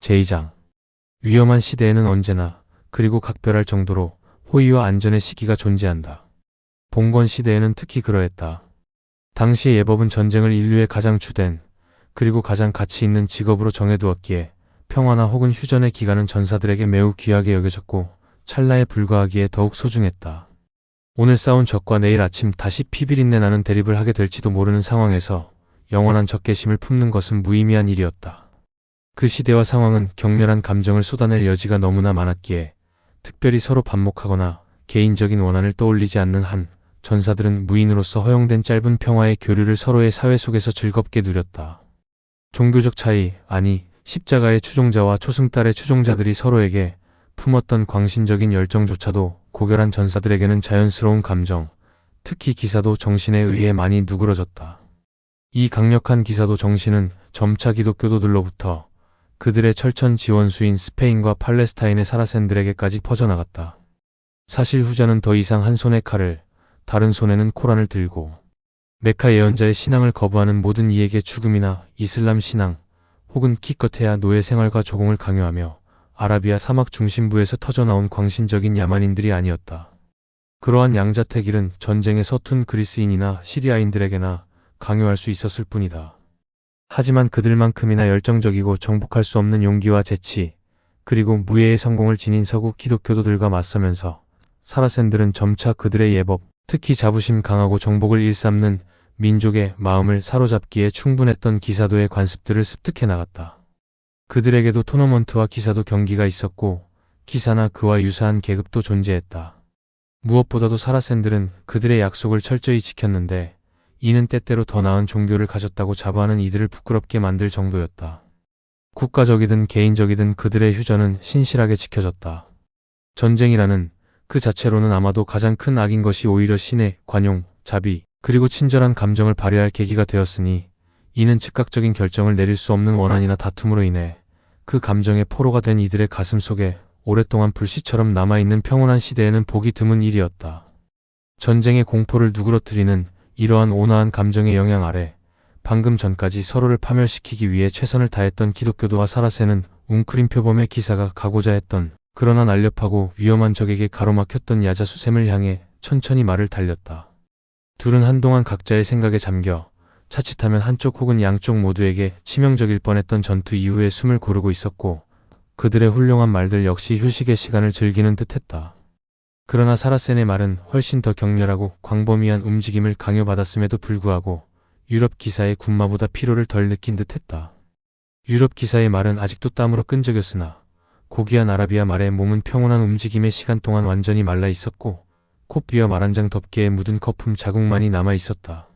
제2장. 위험한 시대에는 언제나 그리고 각별할 정도로 호의와 안전의 시기가 존재한다. 봉건 시대에는 특히 그러했다. 당시의 예법은 전쟁을 인류의 가장 주된 그리고 가장 가치 있는 직업으로 정해두었기에 평화나 혹은 휴전의 기간은 전사들에게 매우 귀하게 여겨졌고 찰나에 불과하기에 더욱 소중했다. 오늘 싸운 적과 내일 아침 다시 피비린내 나는 대립을 하게 될지도 모르는 상황에서 영원한 적개심을 품는 것은 무의미한 일이었다. 그 시대와 상황은 격렬한 감정을 쏟아낼 여지가 너무나 많았기에 특별히 서로 반목하거나 개인적인 원한을 떠올리지 않는 한 전사들은 무인으로서 허용된 짧은 평화의 교류를 서로의 사회 속에서 즐겁게 누렸다. 종교적 차이, 아니 십자가의 추종자와 초승달의 추종자들이 서로에게 품었던 광신적인 열정조차도 고결한 전사들에게는 자연스러운 감정, 특히 기사도 정신에 의해 많이 누그러졌다. 이 강력한 기사도 정신은 점차 기독교도들로부터 그들의 철천 지원수인 스페인과 팔레스타인의 사라센들에게까지 퍼져나갔다. 사실 후자는 더 이상 한 손에 칼을, 다른 손에는 코란을 들고 메카 예언자의 신앙을 거부하는 모든 이에게 죽음이나 이슬람 신앙 혹은 기껏해야 노예 생활과 조공을 강요하며 아라비아 사막 중심부에서 터져나온 광신적인 야만인들이 아니었다. 그러한 양자택일은 전쟁에 서툰 그리스인이나 시리아인들에게나 강요할 수 있었을 뿐이다. 하지만 그들만큼이나 열정적이고 정복할 수 없는 용기와 재치, 그리고 무예의 성공을 지닌 서구 기독교도들과 맞서면서 사라센들은 점차 그들의 예법, 특히 자부심 강하고 정복을 일삼는 민족의 마음을 사로잡기에 충분했던 기사도의 관습들을 습득해 나갔다. 그들에게도 토너먼트와 기사도 경기가 있었고 기사나 그와 유사한 계급도 존재했다. 무엇보다도 사라센들은 그들의 약속을 철저히 지켰는데 이는 때때로 더 나은 종교를 가졌다고 자부하는 이들을 부끄럽게 만들 정도였다. 국가적이든 개인적이든 그들의 휴전은 신실하게 지켜졌다. 전쟁이라는 그 자체로는 아마도 가장 큰 악인 것이 오히려 신의 관용, 자비, 그리고 친절한 감정을 발휘할 계기가 되었으니 이는 즉각적인 결정을 내릴 수 없는 원한이나 다툼으로 인해 그 감정의 포로가 된 이들의 가슴 속에 오랫동안 불씨처럼 남아있는 평온한 시대에는 보기 드문 일이었다. 전쟁의 공포를 누그러뜨리는 이러한 온화한 감정의 영향 아래 방금 전까지 서로를 파멸시키기 위해 최선을 다했던 기독교도와 사라세는 웅크린 표범의 기사가 가고자 했던 그러나 날렵하고 위험한 적에게 가로막혔던 야자수샘을 향해 천천히 말을 달렸다. 둘은 한동안 각자의 생각에 잠겨 자칫하면 한쪽 혹은 양쪽 모두에게 치명적일 뻔했던 전투 이후에 숨을 고르고 있었고 그들의 훌륭한 말들 역시 휴식의 시간을 즐기는 듯했다. 그러나 사라센의 말은 훨씬 더 격렬하고 광범위한 움직임을 강요받았음에도 불구하고 유럽 기사의 군마보다 피로를 덜 느낀 듯했다. 유럽 기사의 말은 아직도 땀으로 끈적였으나 고귀한 아라비아 말의 몸은 평온한 움직임의 시간 동안 완전히 말라 있었고 콧비어 말 한 장 덮개에 묻은 거품 자국만이 남아 있었다.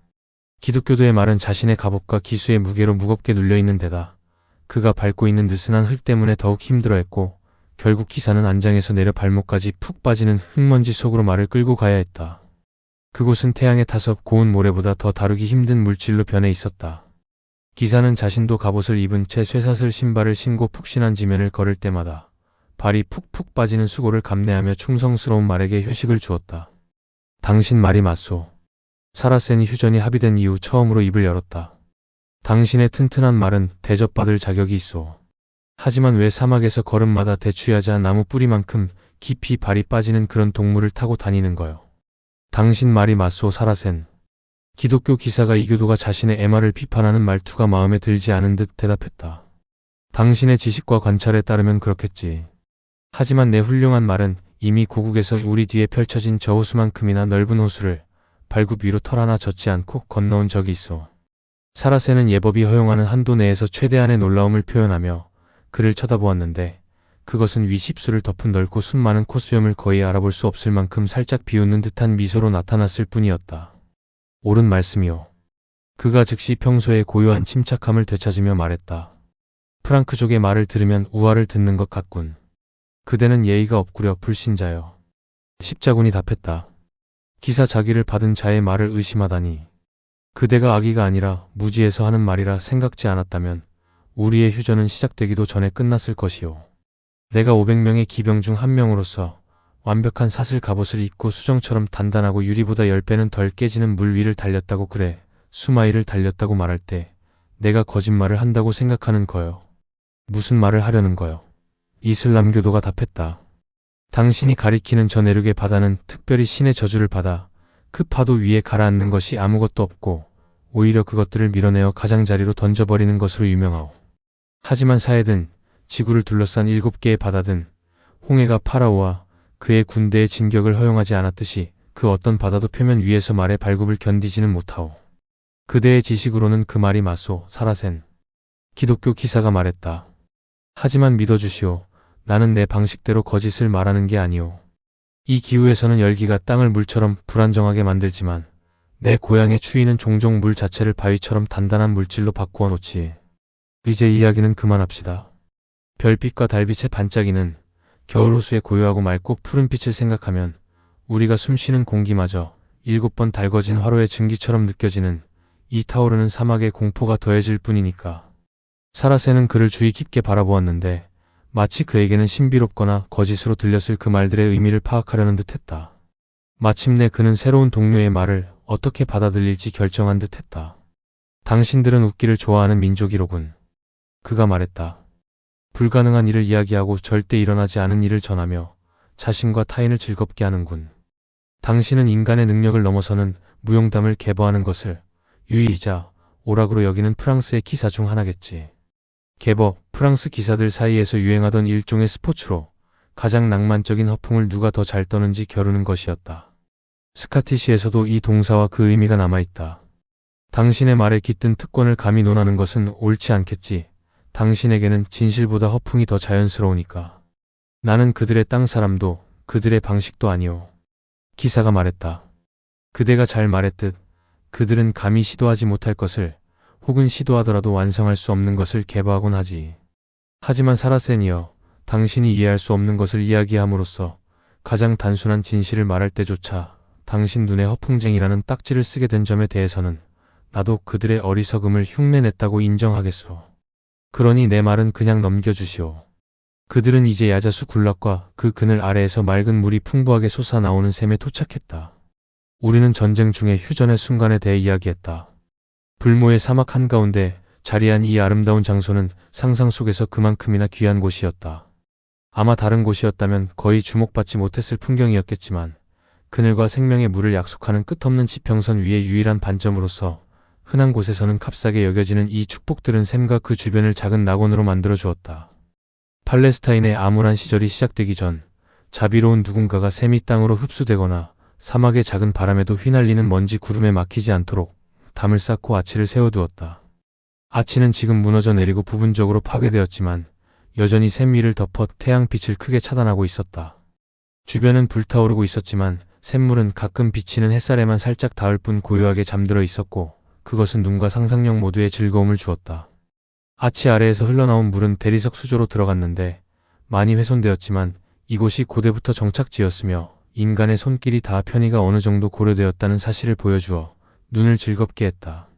기독교도의 말은 자신의 갑옷과 기수의 무게로 무겁게 눌려있는 데다 그가 밟고 있는 느슨한 흙 때문에 더욱 힘들어했고 결국 기사는 안장에서 내려 발목까지 푹 빠지는 흙먼지 속으로 말을 끌고 가야 했다. 그곳은 태양에 타서 고운 모래보다 더 다루기 힘든 물질로 변해 있었다. 기사는 자신도 갑옷을 입은 채 쇠사슬 신발을 신고 푹신한 지면을 걸을 때마다 발이 푹푹 빠지는 수고를 감내하며 충성스러운 말에게 휴식을 주었다. 당신 말이 맞소. 사라센이 휴전이 합의된 이후 처음으로 입을 열었다. 당신의 튼튼한 말은 대접받을 자격이 있소. 하지만 왜 사막에서 걸음마다 대추야자 나무 뿌리만큼 깊이 발이 빠지는 그런 동물을 타고 다니는 거요? 당신 말이 맞소 사라센. 기독교 기사가 이교도가 자신의 애마를 비판하는 말투가 마음에 들지 않은 듯 대답했다. 당신의 지식과 관찰에 따르면 그렇겠지. 하지만 내 훌륭한 말은 이미 고국에서 우리 뒤에 펼쳐진 저 호수만큼이나 넓은 호수를 발굽 위로 털 하나 젖지 않고 건너온 적이 있어. 사라센은 예법이 허용하는 한도 내에서 최대한의 놀라움을 표현하며 그를 쳐다보았는데 그것은 위 10수를 덮은 넓고 숨 많은 코수염을 거의 알아볼 수 없을 만큼 살짝 비웃는 듯한 미소로 나타났을 뿐이었다. 옳은 말씀이요. 그가 즉시 평소의 고요한 침착함을 되찾으며 말했다. 프랑크족의 말을 들으면 우화를 듣는 것 같군. 그대는 예의가 없구려 불신자여. 십자군이 답했다. 기사 자기를 받은 자의 말을 의심하다니. 그대가 악의가 아니라 무지해서 하는 말이라 생각지 않았다면 우리의 휴전은 시작되기도 전에 끝났을 것이오. 내가 500명의 기병 중 한 명으로서 완벽한 사슬 갑옷을 입고 수정처럼 단단하고 유리보다 10배는 덜 깨지는 물 위를 달렸다고 그래 수마일을 달렸다고 말할 때 내가 거짓말을 한다고 생각하는 거요. 무슨 말을 하려는 거요? 이슬람교도가 답했다. 당신이 가리키는 저 내륙의 바다는 특별히 신의 저주를 받아 그 파도 위에 가라앉는 것이 아무것도 없고 오히려 그것들을 밀어내어 가장자리로 던져버리는 것으로 유명하오. 하지만 사해든 지구를 둘러싼 7개의 바다든 홍해가 파라오와 그의 군대의 진격을 허용하지 않았듯이 그 어떤 바다도 표면 위에서 말의 발굽을 견디지는 못하오. 그대의 지식으로는 그 말이 맞소, 사라센. 기독교 기사가 말했다. 하지만 믿어주시오. 나는 내 방식대로 거짓을 말하는 게 아니오. 이 기후에서는 열기가 땅을 물처럼 불안정하게 만들지만 내 고향의 추위는 종종 물 자체를 바위처럼 단단한 물질로 바꾸어 놓지. 이제 이야기는 그만합시다. 별빛과 달빛의 반짝이는 겨울 호수의 고요하고 맑고 푸른 빛을 생각하면 우리가 숨쉬는 공기마저 7번 달궈진 화로의 증기처럼 느껴지는 이 타오르는 사막의 공포가 더해질 뿐이니까. 사라세는 그를 주의 깊게 바라보았는데 마치 그에게는 신비롭거나 거짓으로 들렸을 그 말들의 의미를 파악하려는 듯했다. 마침내 그는 새로운 동료의 말을 어떻게 받아들일지 결정한 듯했다. 당신들은 웃기를 좋아하는 민족이로군. 그가 말했다. 불가능한 일을 이야기하고 절대 일어나지 않은 일을 전하며 자신과 타인을 즐겁게 하는군. 당신은 인간의 능력을 넘어서는 무용담을 계보하는 것을 유의이자 오락으로 여기는 프랑스의 기사 중 하나겠지. 계보, 프랑스 기사들 사이에서 유행하던 일종의 스포츠로 가장 낭만적인 허풍을 누가 더 잘 떠는지 겨루는 것이었다. 스카티시에서도 이 동사와 그 의미가 남아있다. 당신의 말에 깃든 특권을 감히 논하는 것은 옳지 않겠지. 당신에게는 진실보다 허풍이 더 자연스러우니까. 나는 그들의 땅 사람도 그들의 방식도 아니오. 기사가 말했다. 그대가 잘 말했듯 그들은 감히 시도하지 못할 것을 혹은 시도하더라도 완성할 수 없는 것을 계보하곤 하지. 하지만 사라센이여, 당신이 이해할 수 없는 것을 이야기함으로써 가장 단순한 진실을 말할 때조차 당신 눈에 허풍쟁이라는 딱지를 쓰게 된 점에 대해서는 나도 그들의 어리석음을 흉내냈다고 인정하겠소. 그러니 내 말은 그냥 넘겨주시오. 그들은 이제 야자수 군락과 그 그늘 아래에서 맑은 물이 풍부하게 솟아나오는 샘에 도착했다. 우리는 전쟁 중의 휴전의 순간에 대해 이야기했다. 불모의 사막 한가운데 자리한 이 아름다운 장소는 상상 속에서 그만큼이나 귀한 곳이었다. 아마 다른 곳이었다면 거의 주목받지 못했을 풍경이었겠지만 그늘과 생명의 물을 약속하는 끝없는 지평선 위의 유일한 반점으로서 흔한 곳에서는 값싸게 여겨지는 이 축복들은 샘과 그 주변을 작은 낙원으로 만들어 주었다. 팔레스타인의 암울한 시절이 시작되기 전 자비로운 누군가가 샘이 땅으로 흡수되거나 사막의 작은 바람에도 휘날리는 먼지 구름에 막히지 않도록 담을 쌓고 아치를 세워두었다. 아치는 지금 무너져 내리고 부분적으로 파괴되었지만 여전히 샘 위를 덮어 태양빛을 크게 차단하고 있었다. 주변은 불타오르고 있었지만 샘물은 가끔 비치는 햇살에만 살짝 닿을 뿐 고요하게 잠들어 있었고 그것은 눈과 상상력 모두에 즐거움을 주었다. 아치 아래에서 흘러나온 물은 대리석 수조로 들어갔는데 많이 훼손되었지만 이곳이 고대부터 정착지였으며 인간의 손길이 닿아 편의가 어느 정도 고려되었다는 사실을 보여주어 눈을 즐겁게 했다.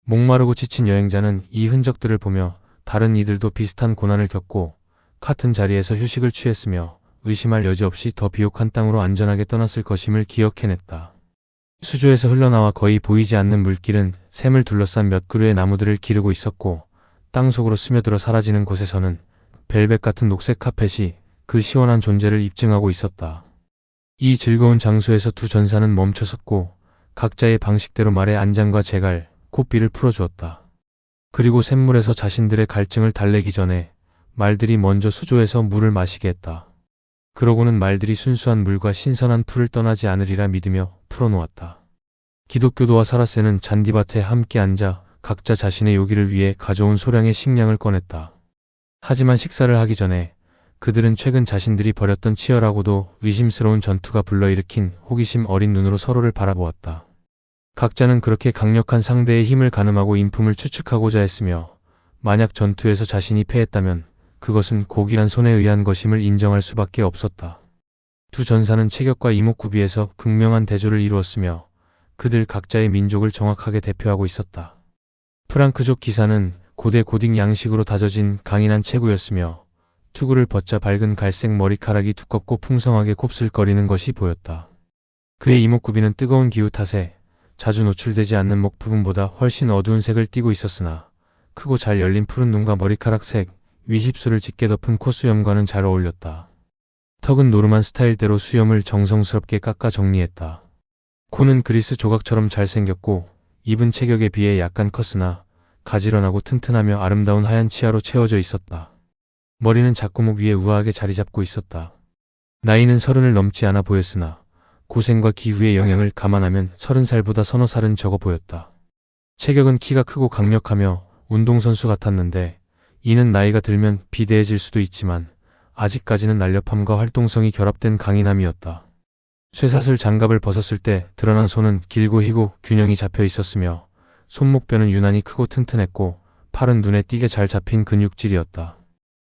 목마르고 지친 여행자는 이 흔적들을 보며 다른 이들도 비슷한 고난을 겪고 같은 자리에서 휴식을 취했으며 의심할 여지 없이 더 비옥한 땅으로 안전하게 떠났을 것임을 기억해냈다. 수조에서 흘러나와 거의 보이지 않는 물길은 샘을 둘러싼 몇 그루의 나무들을 기르고 있었고 땅속으로 스며들어 사라지는 곳에서는 벨벳 같은 녹색 카펫이 그 시원한 존재를 입증하고 있었다. 이 즐거운 장소에서 두 전사는 멈춰섰고 각자의 방식대로 말의 안장과 제갈, 고삐를 풀어주었다. 그리고 샘물에서 자신들의 갈증을 달래기 전에 말들이 먼저 수조에서 물을 마시게 했다. 그러고는 말들이 순수한 물과 신선한 풀을 떠나지 않으리라 믿으며 풀어놓았다. 기독교도와 사라세는 잔디밭에 함께 앉아 각자 자신의 요기를 위해 가져온 소량의 식량을 꺼냈다. 하지만 식사를 하기 전에 그들은 최근 자신들이 벌였던 치열하고도 의심스러운 전투가 불러일으킨 호기심 어린 눈으로 서로를 바라보았다. 각자는 그렇게 강력한 상대의 힘을 가늠하고 인품을 추측하고자 했으며 만약 전투에서 자신이 패했다면 그것은 고귀한 손에 의한 것임을 인정할 수밖에 없었다. 두 전사는 체격과 이목구비에서 극명한 대조를 이루었으며 그들 각자의 민족을 정확하게 대표하고 있었다. 프랑크족 기사는 고대 고딕 양식으로 다져진 강인한 체구였으며 투구를 벗자 밝은 갈색 머리카락이 두껍고 풍성하게 곱슬거리는 것이 보였다. 그의 이목구비는 뜨거운 기후 탓에 자주 노출되지 않는 목 부분보다 훨씬 어두운 색을 띠고 있었으나 크고 잘 열린 푸른 눈과 머리카락 색, 위십술을 짙게 덮은 콧수염과는 잘 어울렸다. 턱은 노르만 스타일대로 수염을 정성스럽게 깎아 정리했다. 코는 그리스 조각처럼 잘생겼고 입은 체격에 비해 약간 컸으나 가지런하고 튼튼하며 아름다운 하얀 치아로 채워져 있었다. 머리는 작고목 위에 우아하게 자리 잡고 있었다. 나이는 30을 넘지 않아 보였으나 고생과 기후의 영향을 감안하면 30살보다 서너 살은 적어 보였다. 체격은 키가 크고 강력하며 운동선수 같았는데 이는 나이가 들면 비대해질 수도 있지만 아직까지는 날렵함과 활동성이 결합된 강인함이었다. 쇠사슬 장갑을 벗었을 때 드러난 손은 길고 희고 균형이 잡혀 있었으며 손목뼈는 유난히 크고 튼튼했고 팔은 눈에 띄게 잘 잡힌 근육질이었다.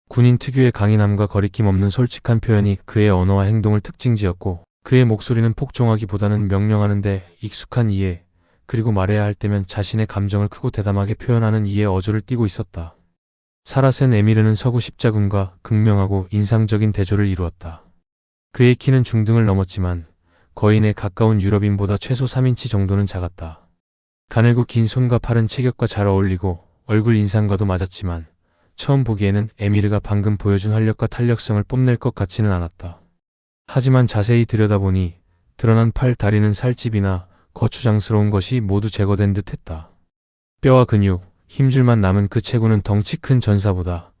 군인 특유의 강인함과 거리낌 없는 솔직한 표현이 그의 언어와 행동을 특징지었고 그의 목소리는 폭종하기보다는 명령하는데 익숙한 이해, 그리고 말해야 할 때면 자신의 감정을 크고 대담하게 표현하는 이에 어조를 띠고 있었다. 사라센 에미르는 서구 십자군과 극명하고 인상적인 대조를 이루었다. 그의 키는 중등을 넘었지만 거인에 가까운 유럽인보다 최소 3인치 정도는 작았다. 가늘고 긴 손과 팔은 체격과 잘 어울리고 얼굴 인상과도 맞았지만 처음 보기에는 에미르가 방금 보여준 활력과 탄력성을 뽐낼 것 같지는 않았다. 하지만 자세히 들여다보니 드러난 팔, 다리는 살집이나 거추장스러운 것이 모두 제거된 듯 했다. 뼈와 근육, 힘줄만 남은 그 체구는 덩치 큰 전사보다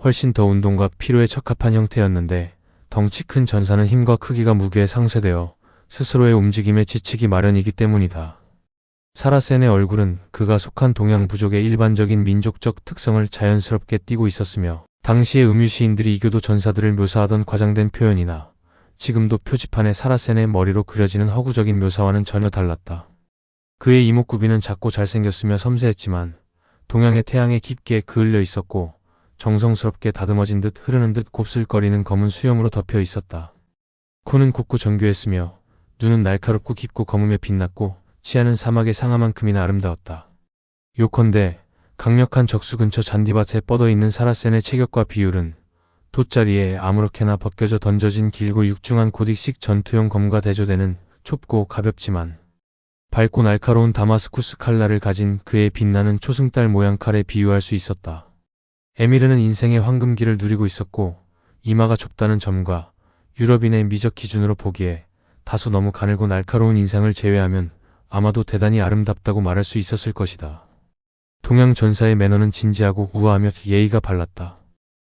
훨씬 더 운동과 피로에 적합한 형태였는데 덩치 큰 전사는 힘과 크기가 무게에 상쇄되어 스스로의 움직임에 지치기 마련이기 때문이다. 사라센의 얼굴은 그가 속한 동양 부족의 일반적인 민족적 특성을 자연스럽게 띠고 있었으며 당시의 음유시인들이 이교도 전사들을 묘사하던 과장된 표현이나 지금도 표지판에 사라센의 머리로 그려지는 허구적인 묘사와는 전혀 달랐다. 그의 이목구비는 작고 잘생겼으며 섬세했지만 동양의 태양에 깊게 그을려 있었고 정성스럽게 다듬어진 듯 흐르는 듯 곱슬거리는 검은 수염으로 덮여 있었다. 코는 곱고 정교했으며 눈은 날카롭고 깊고 검으며 빛났고 치아는 사막의 상아만큼이나 아름다웠다. 요컨대 강력한 적수 근처 잔디밭에 뻗어있는 사라센의 체격과 비율은 돗자리에 아무렇게나 벗겨져 던져진 길고 육중한 고딕식 전투용 검과 대조되는 좁고 가볍지만 밝고 날카로운 다마스쿠스 칼날을 가진 그의 빛나는 초승달 모양 칼에 비유할 수 있었다. 에미르는 인생의 황금기를 누리고 있었고 이마가 좁다는 점과 유럽인의 미적 기준으로 보기에 다소 너무 가늘고 날카로운 인상을 제외하면 아마도 대단히 아름답다고 말할 수 있었을 것이다. 동양 전사의 매너는 진지하고 우아하며 예의가 발랐다.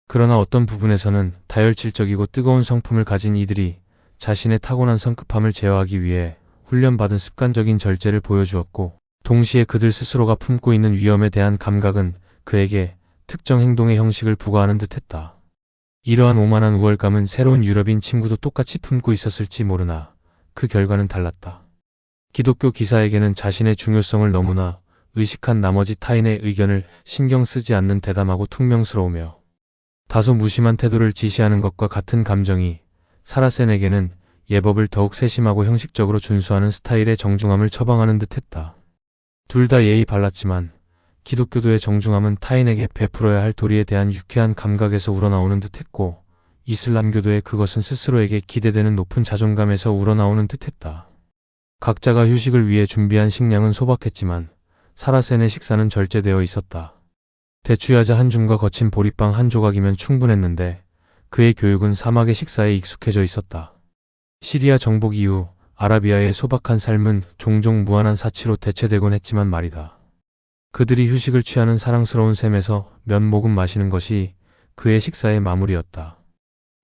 그러나 어떤 부분에서는 다혈질적이고 뜨거운 성품을 가진 이들이 자신의 타고난 성급함을 제어하기 위해 훈련받은 습관적인 절제를 보여주었고 동시에 그들 스스로가 품고 있는 위험에 대한 감각은 그에게 특정 행동의 형식을 부과하는 듯했다. 이러한 오만한 우월감은 새로운 유럽인 친구도 똑같이 품고 있었을지 모르나 그 결과는 달랐다. 기독교 기사에게는 자신의 중요성을 너무나 의식한 나머지 타인의 의견을 신경 쓰지 않는 대담하고 퉁명스러우며 다소 무심한 태도를 지시하는 것과 같은 감정이 사라센에게는 예법을 더욱 세심하고 형식적으로 준수하는 스타일의 정중함을 처방하는 듯했다. 둘 다 예의 발랐지만 기독교도의 정중함은 타인에게 베풀어야 할 도리에 대한 유쾌한 감각에서 우러나오는 듯했고 이슬람교도의 그것은 스스로에게 기대되는 높은 자존감에서 우러나오는 듯했다. 각자가 휴식을 위해 준비한 식량은 소박했지만 사라센의 식사는 절제되어 있었다. 대추야자 한 줌과 거친 보리빵 한 조각이면 충분했는데 그의 교육은 사막의 식사에 익숙해져 있었다. 시리아 정복 이후 아라비아의 소박한 삶은 종종 무한한 사치로 대체되곤 했지만 말이다. 그들이 휴식을 취하는 사랑스러운 셈에서 몇 모금 마시는 것이 그의 식사의 마무리였다.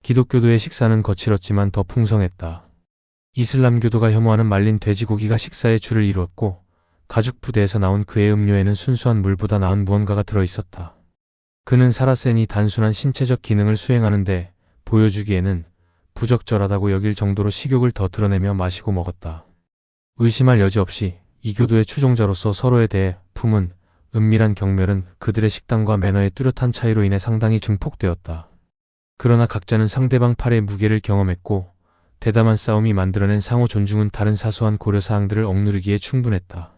기독교도의 식사는 거칠었지만 더 풍성했다. 이슬람교도가 혐오하는 말린 돼지고기가 식사의 주를 이루었고 가죽 부대에서 나온 그의 음료에는 순수한 물보다 나은 무언가가 들어있었다. 그는 사라센이 단순한 신체적 기능을 수행하는데 보여주기에는 부적절하다고 여길 정도로 식욕을 더 드러내며 마시고 먹었다. 의심할 여지 없이 이 교도의 추종자로서 서로에 대해 품은 은밀한 경멸은 그들의 식단과 매너의 뚜렷한 차이로 인해 상당히 증폭되었다. 그러나 각자는 상대방 팔의 무게를 경험했고 대담한 싸움이 만들어낸 상호 존중은 다른 사소한 고려사항들을 억누르기에 충분했다.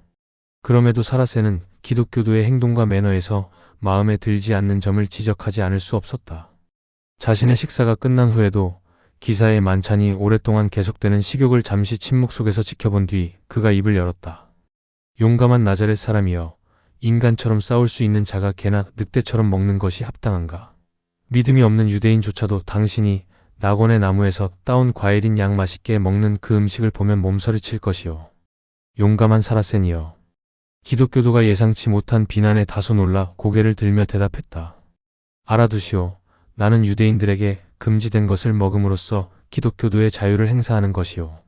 그럼에도 사라센은 기독교도의 행동과 매너에서 마음에 들지 않는 점을 지적하지 않을 수 없었다. 자신의 식사가 끝난 후에도 기사의 만찬이 오랫동안 계속되는 식욕을 잠시 침묵 속에서 지켜본 뒤 그가 입을 열었다. 용감한 나자렛 사람이여, 인간처럼 싸울 수 있는 자가 개나 늑대처럼 먹는 것이 합당한가? 믿음이 없는 유대인조차도 당신이 낙원의 나무에서 따온 과일인 양 맛있게 먹는 그 음식을 보면 몸서리칠 것이요. 용감한 사라센이여. 기독교도가 예상치 못한 비난에 다소 놀라 고개를 들며 대답했다. 알아두시오. 나는 유대인들에게 금지된 것을 먹음으로써 기독교도의 자유를 행사하는 것이요.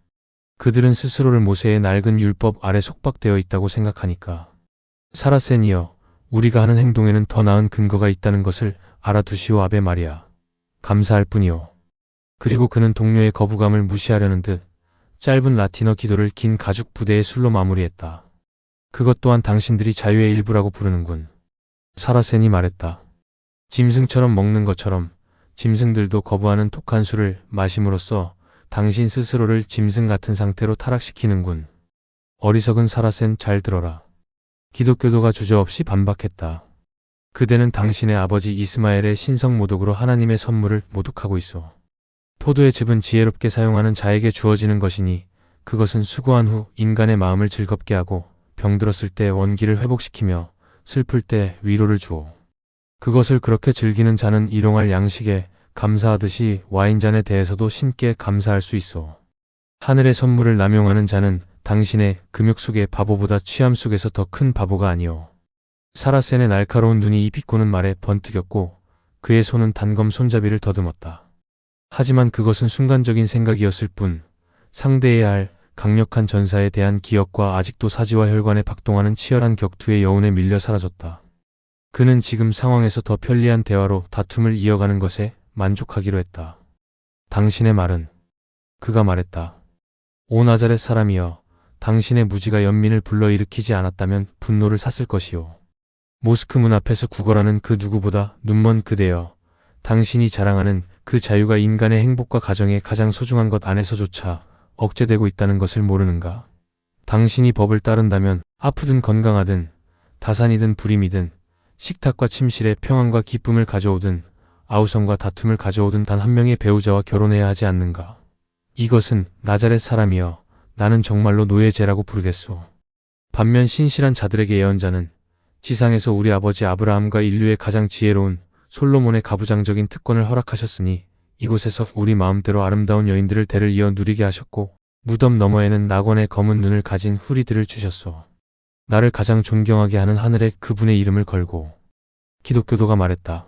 그들은 스스로를 모세의 낡은 율법 아래 속박되어 있다고 생각하니까. 사라센이여, 우리가 하는 행동에는 더 나은 근거가 있다는 것을 알아두시오. 아베 마리아. 감사할 뿐이요. 그리고 그는 동료의 거부감을 무시하려는 듯 짧은 라틴어 기도를 긴 가죽 부대의 술로 마무리했다. 그것 또한 당신들이 자유의 일부라고 부르는군. 사라센이 말했다. 짐승처럼 먹는 것처럼 짐승들도 거부하는 독한 술을 마심으로써 당신 스스로를 짐승 같은 상태로 타락시키는군. 어리석은 사라센, 잘 들어라. 기독교도가 주저없이 반박했다. 그대는 당신의 아버지 이스마엘의 신성 모독으로 하나님의 선물을 모독하고 있어. 포도의 즙은 지혜롭게 사용하는 자에게 주어지는 것이니 그것은 수고한 후 인간의 마음을 즐겁게 하고 병들었을 때 원기를 회복시키며 슬플 때 위로를 주오. 그것을 그렇게 즐기는 자는 일용할 양식에 감사하듯이 와인잔에 대해서도 신께 감사할 수 있어. 하늘의 선물을 남용하는 자는 당신의 금욕 속의 바보보다 취함 속에서 더 큰 바보가 아니오. 사라센의 날카로운 눈이 이 비꼬는 말에 번뜩였고 그의 손은 단검 손잡이를 더듬었다. 하지만 그것은 순간적인 생각이었을 뿐 상대해야 할 강력한 전사에 대한 기억과 아직도 사지와 혈관에 박동하는 치열한 격투의 여운에 밀려 사라졌다. 그는 지금 상황에서 더 편리한 대화로 다툼을 이어가는 것에 만족하기로 했다. 당신의 말은? 그가 말했다. 오 나자렛 사람이여, 당신의 무지가 연민을 불러일으키지 않았다면 분노를 샀을 것이오. 모스크 문 앞에서 구걸하는 그 누구보다 눈먼 그대여, 당신이 자랑하는 그 자유가 인간의 행복과 가정의 가장 소중한 것 안에서조차 억제되고 있다는 것을 모르는가? 당신이 법을 따른다면 아프든 건강하든 다산이든 불임이든 식탁과 침실에 평안과 기쁨을 가져오든 아우성과 다툼을 가져오든 단 한 명의 배우자와 결혼해야 하지 않는가? 이것은 나자렛 사람이여, 나는 정말로 노예제라고 부르겠소. 반면 신실한 자들에게 예언자는 지상에서 우리 아버지 아브라함과 인류의 가장 지혜로운 솔로몬의 가부장적인 특권을 허락하셨으니 이곳에서 우리 마음대로 아름다운 여인들을 대를 이어 누리게 하셨고 무덤 너머에는 낙원의 검은 눈을 가진 후리들을 주셨소. 나를 가장 존경하게 하는 하늘에 그분의 이름을 걸고. 기독교도가 말했다.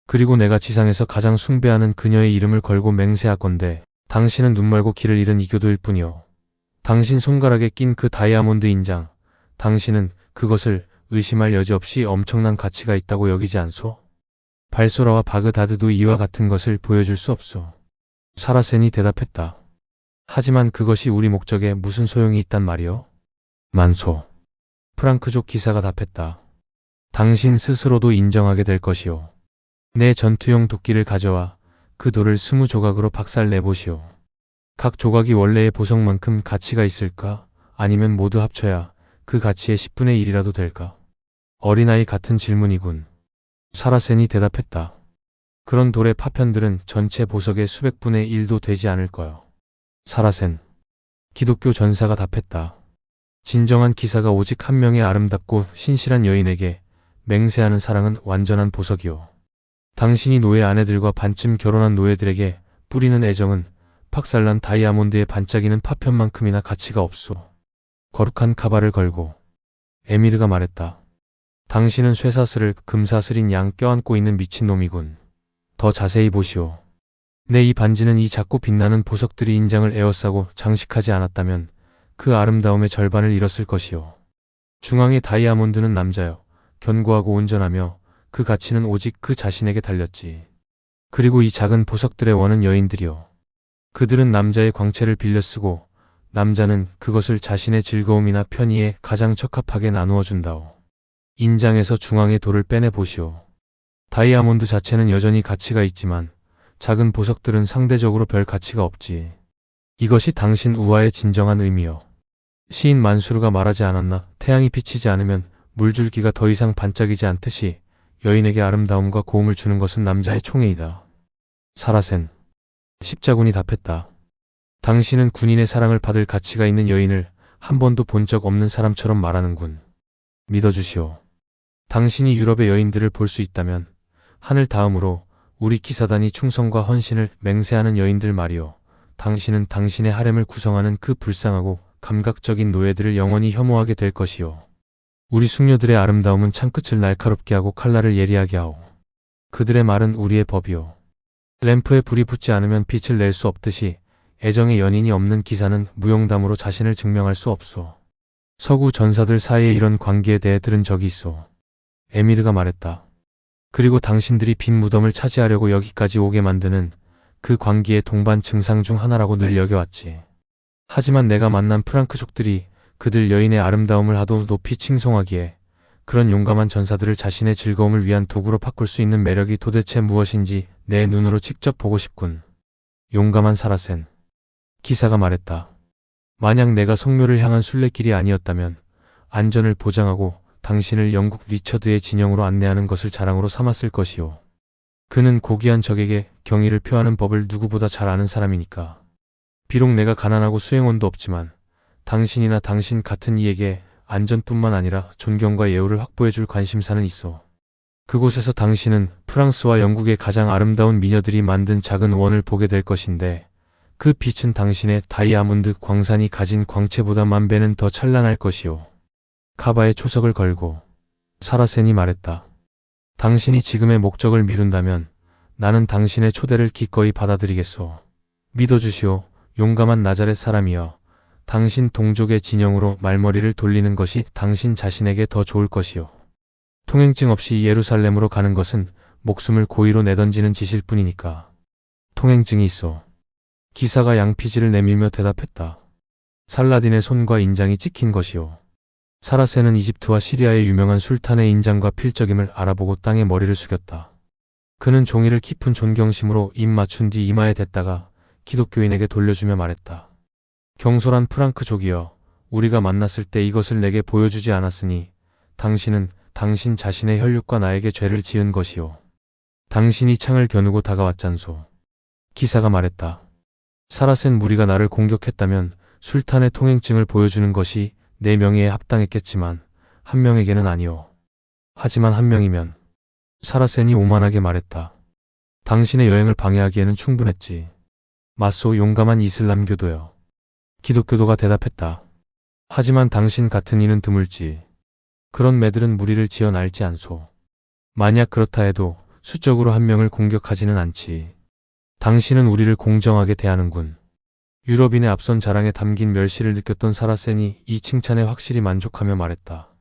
그리고 내가 지상에서 가장 숭배하는 그녀의 이름을 걸고 맹세하건대 당신은 눈 멀고 길을 잃은 이교도일 뿐이오. 당신 손가락에 낀 그 다이아몬드 인장, 당신은 그것을 의심할 여지 없이 엄청난 가치가 있다고 여기지 않소? 발소라와 바그다드도 이와 같은 것을 보여줄 수 없소. 사라센이 대답했다. 하지만 그것이 우리 목적에 무슨 소용이 있단 말이오? 많소. 프랑크족 기사가 답했다. 당신 스스로도 인정하게 될 것이오. 내 전투용 도끼를 가져와 그 돌을 20조각으로 박살내보시오. 각 조각이 원래의 보석만큼 가치가 있을까? 아니면 모두 합쳐야 그 가치의 10분의 1이라도 될까? 어린아이 같은 질문이군. 사라센이 대답했다. 그런 돌의 파편들은 전체 보석의 수백 분의 1도 되지 않을 거요. 사라센. 기독교 전사가 답했다. 진정한 기사가 오직 한 명의 아름답고 신실한 여인에게 맹세하는 사랑은 완전한 보석이오. 당신이 노예 아내들과 반쯤 결혼한 노예들에게 뿌리는 애정은 박살난 다이아몬드의 반짝이는 파편만큼이나 가치가 없소. 거룩한 가발을 걸고. 에미르가 말했다. 당신은 쇠사슬을 금사슬인 양 껴안고 있는 미친놈이군. 더 자세히 보시오. 내 이 반지는 이 작고 빛나는 보석들이 인장을 에워싸고 장식하지 않았다면 그 아름다움의 절반을 잃었을 것이오. 중앙의 다이아몬드는 남자여, 견고하고 온전하며 그 가치는 오직 그 자신에게 달렸지. 그리고 이 작은 보석들의 원은 여인들이오. 그들은 남자의 광채를 빌려 쓰고 남자는 그것을 자신의 즐거움이나 편의에 가장 적합하게 나누어 준다오. 인장에서 중앙의 돌을 빼내 보시오. 다이아몬드 자체는 여전히 가치가 있지만 작은 보석들은 상대적으로 별 가치가 없지. 이것이 당신 우화의 진정한 의미요. 시인 만수르가 말하지 않았나? 태양이 비치지 않으면 물줄기가 더 이상 반짝이지 않듯이 여인에게 아름다움과 고움을 주는 것은 남자의 총애이다. 사라센. 십자군이 답했다. 당신은 군인의 사랑을 받을 가치가 있는 여인을 한 번도 본 적 없는 사람처럼 말하는군. 믿어주시오. 당신이 유럽의 여인들을 볼 수 있다면 하늘 다음으로 우리 기사단이 충성과 헌신을 맹세하는 여인들 말이오. 당신은 당신의 하렘을 구성하는 그 불쌍하고 감각적인 노예들을 영원히 혐오하게 될 것이오. 우리 숙녀들의 아름다움은 창끝을 날카롭게 하고 칼날을 예리하게 하오. 그들의 말은 우리의 법이오. 램프에 불이 붙지 않으면 빛을 낼 수 없듯이 애정의 연인이 없는 기사는 무용담으로 자신을 증명할 수 없소. 서구 전사들 사이에 이런 관계에 대해 들은 적이 있어. 에미르가 말했다. 그리고 당신들이 빈 무덤을 차지하려고 여기까지 오게 만드는 그 관계의 동반 증상 중 하나라고 늘 여겨왔지. 하지만 내가 만난 프랑크족들이 그들 여인의 아름다움을 하도 높이 칭송하기에 그런 용감한 전사들을 자신의 즐거움을 위한 도구로 바꿀 수 있는 매력이 도대체 무엇인지 내 눈으로 직접 보고 싶군. 용감한 사라센. 기사가 말했다. 만약 내가 성묘를 향한 순례길이 아니었다면 안전을 보장하고 당신을 영국 리처드의 진영으로 안내하는 것을 자랑으로 삼았을 것이오. 그는 고귀한 적에게 경의를 표하는 법을 누구보다 잘 아는 사람이니까. 비록 내가 가난하고 수행원도 없지만 당신이나 당신 같은 이에게 안전뿐만 아니라 존경과 예우를 확보해줄 관심사는 있어. 그곳에서 당신은 프랑스와 영국의 가장 아름다운 미녀들이 만든 작은 원을 보게 될 것인데 그 빛은 당신의 다이아몬드 광산이 가진 광채보다 만 배는 더 찬란할 것이오. 카바에 초석을 걸고 사라센이 말했다. 당신이 지금의 목적을 미룬다면 나는 당신의 초대를 기꺼이 받아들이겠소. 믿어주시오. 용감한 나자렛 사람이여. 당신 동족의 진영으로 말머리를 돌리는 것이 당신 자신에게 더 좋을 것이오. 통행증 없이 예루살렘으로 가는 것은 목숨을 고의로 내던지는 짓일 뿐이니까. 통행증이 있어. 기사가 양피지를 내밀며 대답했다. 살라딘의 손과 인장이 찍힌 것이오. 사라센은 이집트와 시리아의 유명한 술탄의 인장과 필적임을 알아보고 땅에 머리를 숙였다. 그는 종이를 깊은 존경심으로 입 맞춘 뒤 이마에 댔다가 기독교인에게 돌려주며 말했다. 경솔한 프랑크족이여, 우리가 만났을 때 이것을 내게 보여주지 않았으니 당신은 당신 자신의 혈육과 나에게 죄를 지은 것이오. 당신이 창을 겨누고 다가왔잖소. 기사가 말했다. 사라센 무리가 나를 공격했다면 술탄의 통행증을 보여주는 것이 내 명예에 합당했겠지만 한 명에게는 아니오. 하지만 한 명이면. 사라센이 오만하게 말했다. 당신의 여행을 방해하기에는 충분했지. 맞소, 용감한 이슬람교도여. 기독교도가 대답했다. 하지만 당신 같은 이는 드물지. 그런 매들은 무리를 지어 날지 않소. 만약 그렇다 해도 수적으로 한 명을 공격하지는 않지. 당신은 우리를 공정하게 대하는군. 유럽인의 앞선 자랑에 담긴 멸시를 느꼈던 사라센이 이 칭찬에 확실히 만족하며 말했다.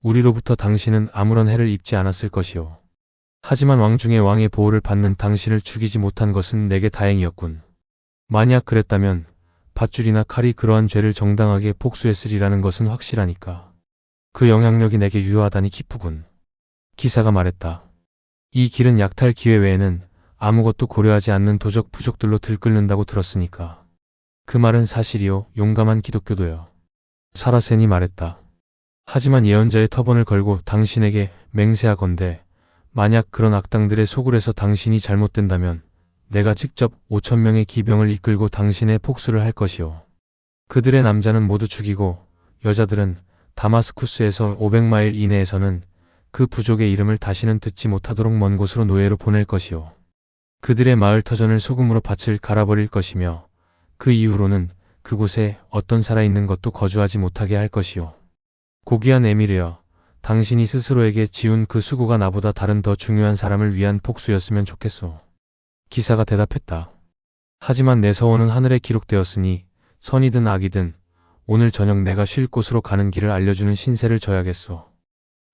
우리로부터 당신은 아무런 해를 입지 않았을 것이오. 하지만 왕 중의 왕의 보호를 받는 당신을 죽이지 못한 것은 내게 다행이었군. 만약 그랬다면 밧줄이나 칼이 그러한 죄를 정당하게 복수했으리라는 것은 확실하니까. 그 영향력이 내게 유효하다니 기쁘군. 기사가 말했다. 이 길은 약탈 기회 외에는 아무것도 고려하지 않는 도적 부족들로 들끓는다고 들었으니까. 그 말은 사실이요, 용감한 기독교도여. 사라센이 말했다. 하지만 예언자의 터번을 걸고 당신에게 맹세하건대 만약 그런 악당들의 소굴에서 당신이 잘못된다면 내가 직접 5,000명의 기병을 이끌고 당신의 복수를 할 것이오. 그들의 남자는 모두 죽이고 여자들은 다마스쿠스에서 500마일 이내에서는 그 부족의 이름을 다시는 듣지 못하도록 먼 곳으로 노예로 보낼 것이오. 그들의 마을 터전을 소금으로 밭을 갈아버릴 것이며 그 이후로는 그곳에 어떤 살아있는 것도 거주하지 못하게 할 것이오. 고귀한 에미르여, 당신이 스스로에게 지운 그 수고가 나보다 다른 더 중요한 사람을 위한 복수였으면 좋겠소. 기사가 대답했다. 하지만 내 서원은 하늘에 기록되었으니 선이든 악이든 오늘 저녁 내가 쉴 곳으로 가는 길을 알려주는 신세를 져야겠소.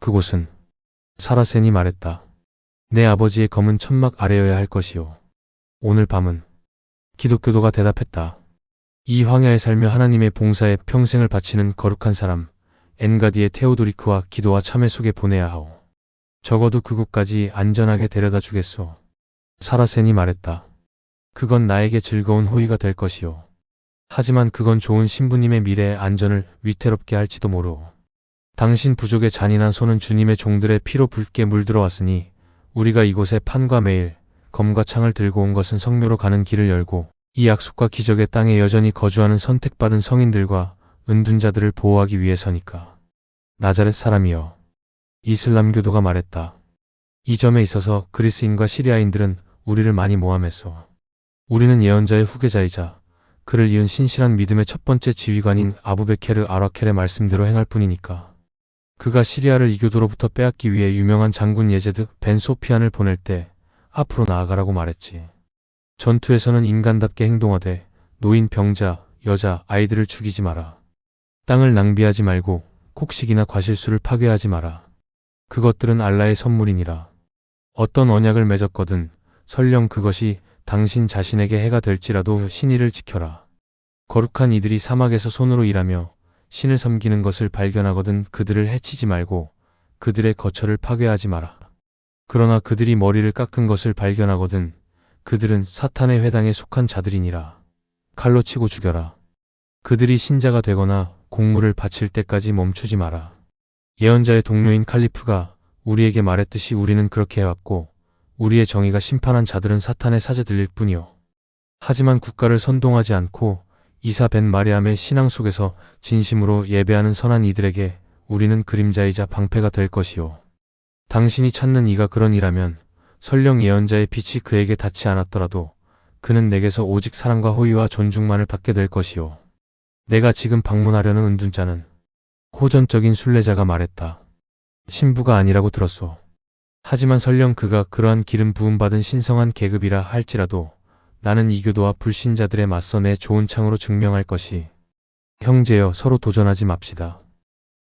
그곳은 사라센이 말했다. 내 아버지의 검은 천막 아래여야 할 것이오. 오늘 밤은. 기독교도가 대답했다. 이 황야에 살며 하나님의 봉사에 평생을 바치는 거룩한 사람 엔가디의 테오도리크와 기도와 참회 속에 보내야 하오. 적어도 그곳까지 안전하게 데려다 주겠소. 사라센이 말했다. 그건 나에게 즐거운 호의가 될 것이오. 하지만 그건 좋은 신부님의 미래의 안전을 위태롭게 할지도 모르오. 당신 부족의 잔인한 손은 주님의 종들의 피로 붉게 물들어왔으니 우리가 이곳에 판과 매일, 검과 창을 들고 온 것은 성묘로 가는 길을 열고 이 약속과 기적의 땅에 여전히 거주하는 선택받은 성인들과 은둔자들을 보호하기 위해서니까. 나자렛 사람이여. 이슬람교도가 말했다. 이 점에 있어서 그리스인과 시리아인들은 우리를 많이 모함했어. 우리는 예언자의 후계자이자 그를 이은 신실한 믿음의 첫 번째 지휘관인 아부베케르 아라켈의 말씀대로 행할 뿐이니까. 그가 시리아를 이교도로부터 빼앗기 위해 유명한 장군 예제드 벤 소피안을 보낼 때 앞으로 나아가라고 말했지. 전투에서는 인간답게 행동하되 노인, 병자, 여자, 아이들을 죽이지 마라. 땅을 낭비하지 말고 곡식이나 과실수를 파괴하지 마라. 그것들은 알라의 선물이니라. 어떤 언약을 맺었거든 설령 그것이 당신 자신에게 해가 될지라도 신의를 지켜라. 거룩한 이들이 사막에서 손으로 일하며 신을 섬기는 것을 발견하거든 그들을 해치지 말고 그들의 거처를 파괴하지 마라. 그러나 그들이 머리를 깎은 것을 발견하거든 그들은 사탄의 회당에 속한 자들이니라. 칼로 치고 죽여라. 그들이 신자가 되거나 공물을 바칠 때까지 멈추지 마라. 예언자의 동료인 칼리프가 우리에게 말했듯이 우리는 그렇게 해왔고 우리의 정의가 심판한 자들은 사탄의 사제들일 뿐이요. 하지만 국가를 선동하지 않고 이사 벤 마리암의 신앙 속에서 진심으로 예배하는 선한 이들에게 우리는 그림자이자 방패가 될 것이요. 당신이 찾는 이가 그런 이라면 설령 예언자의 빛이 그에게 닿지 않았더라도 그는 내게서 오직 사랑과 호의와 존중만을 받게 될 것이요. 내가 지금 방문하려는 은둔자는 호전적인 순례자가 말했다. 신부가 아니라고 들었소. 하지만 설령 그가 그러한 기름 부음받은 신성한 계급이라 할지라도 나는 이교도와 불신자들에 맞서 내 좋은 창으로 증명할 것이. 형제여 서로 도전하지 맙시다.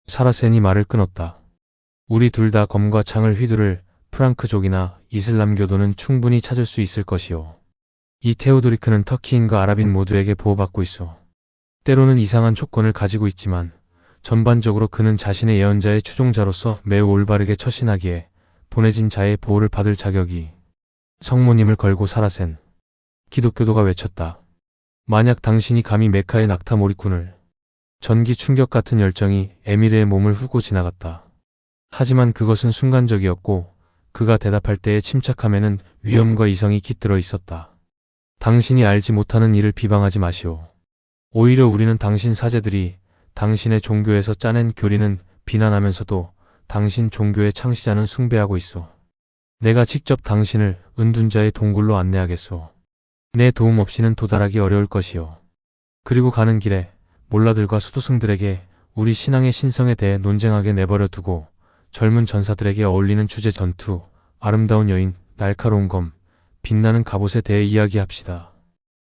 사라센이 말을 끊었다. 우리 둘 다 검과 창을 휘두를 프랑크족이나 이슬람교도는 충분히 찾을 수 있을 것이요. 이 테오도리크는 터키인과 아랍인 모두에게 보호받고 있어. 때로는 이상한 조건을 가지고 있지만 전반적으로 그는 자신의 예언자의 추종자로서 매우 올바르게 처신하기에 보내진 자의 보호를 받을 자격이. 성모님을 걸고 사라센 기독교도가 외쳤다. 만약 당신이 감히 메카의 낙타 몰입꾼을. 전기 충격 같은 열정이 에미르의 몸을 훑고 지나갔다. 하지만 그것은 순간적이었고 그가 대답할 때의 침착함에는 위엄과 이성이 깃들어 있었다. 당신이 알지 못하는 일을 비방하지 마시오. 오히려 우리는 당신 사제들이 당신의 종교에서 짜낸 교리는 비난하면서도 당신 종교의 창시자는 숭배하고 있어. 내가 직접 당신을 은둔자의 동굴로 안내하겠소. 내 도움 없이는 도달하기 어려울 것이요. 그리고 가는 길에 몰라들과 수도승들에게 우리 신앙의 신성에 대해 논쟁하게 내버려 두고 젊은 전사들에게 어울리는 주제 전투, 아름다운 여인, 날카로운 검, 빛나는 갑옷에 대해 이야기합시다.